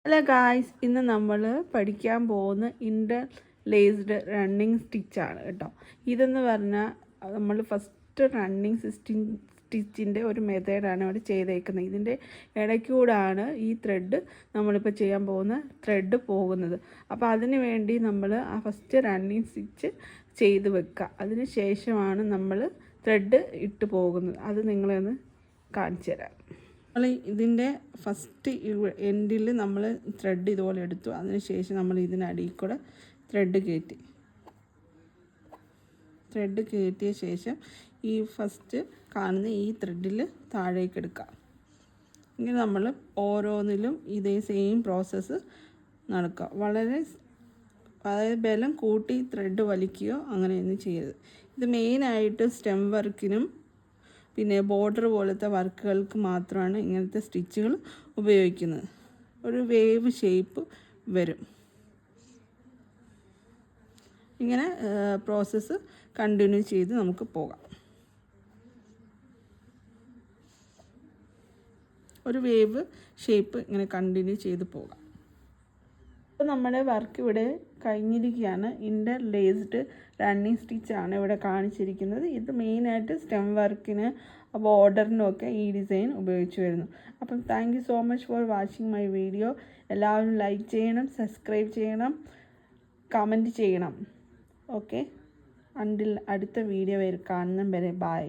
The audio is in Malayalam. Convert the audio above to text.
ഹലോ ഗായ്സ്, ഇന്ന് നമ്മൾ പഠിക്കാൻ പോകുന്ന ഇൻ്റർലേസ്ഡ് റണ്ണിങ് സ്റ്റിച്ചാണ് കേട്ടോ. ഇതെന്ന് പറഞ്ഞാൽ നമ്മൾ ഫസ്റ്റ് റണ്ണിങ് സ്റ്റിച്ചിൻ്റെ ഒരു മെത്തേഡാണ് ഇവിടെ ചെയ്തേക്കുന്നത്. ഇതിൻ്റെ ഇടയ്ക്കൂടാണ് ഈ ത്രെഡ് നമ്മളിപ്പോൾ ചെയ്യാൻ പോകുന്ന ത്രെഡ് പോകുന്നത്. അപ്പോൾ അതിന് വേണ്ടി നമ്മൾ ആ ഫസ്റ്റ് റണ്ണിങ് സ്റ്റിച്ച് ചെയ്ത് വെക്കുക. അതിന് ശേഷമാണ് നമ്മൾ ത്രെഡ് ഇട്ട് പോകുന്നത്. അത് നിങ്ങളെ ഒന്ന് കാണിച്ചു തരാം. നമ്മൾ ഇതിൻ്റെ ഫസ്റ്റ് എൻഡിൽ നമ്മൾ ത്രെഡ് ഇതുപോലെ എടുത്തു. അതിനുശേഷം നമ്മൾ ഇതിനടിയിൽ കൂടെ ത്രെഡ് കയറ്റിയ ശേഷം ഈ ഫസ്റ്റ് കാണുന്ന ഈ ത്രെഡിൽ താഴേക്ക് എടുക്കാം. ഇങ്ങനെ നമ്മൾ ഓരോന്നിലും ഇതേ സെയിം പ്രോസസ്സ് നടക്കുക. അതായത് ബലം കൂട്ടി ത്രെഡ് വലിക്കുകയോ അങ്ങനെയൊന്നും ചെയ്യരുത്. ഇത് മെയിനായിട്ട് സ്റ്റെം വർക്കിനും പിന്നെ ബോർഡർ പോലത്തെ വർക്കുകൾക്ക് മാത്രമാണ് ഇങ്ങനത്തെ സ്റ്റിച്ചുകൾ ഉപയോഗിക്കുന്നത്. ഒരു വേവ് ഷേപ്പ് വരും. ഇങ്ങനെ പ്രോസസ്സ് കണ്ടിന്യൂ ചെയ്ത് നമുക്ക് പോകാം. ഒരു വേവ് ഷേപ്പ് ഇങ്ങനെ കണ്ടിന്യൂ ചെയ്ത് പോകാം. അപ്പോൾ നമ്മുടെ വർക്ക് ഇവിടെ കഴിഞ്ഞിരിക്കുകയാണ്. ഇൻ്റർലേസ്ഡ് റണ്ണിങ് സ്റ്റിച്ചാണ് ഇവിടെ കാണിച്ചിരിക്കുന്നത്. ഇത് മെയിനായിട്ട് സ്റ്റെം വർക്കിന് ബോർഡറിനൊക്കെ ഈ ഡിസൈൻ ഉപയോഗിച്ച് വരുന്നു. അപ്പം thank you so much for watching my video. എല്ലാവരും ലൈക്ക് ചെയ്യണം, സബ്സ്ക്രൈബ് ചെയ്യണം, കമൻറ്റ് ചെയ്യണം. ഓക്കെ, അടുത്ത വീഡിയോ കാണുന്ന വരെ ബൈ.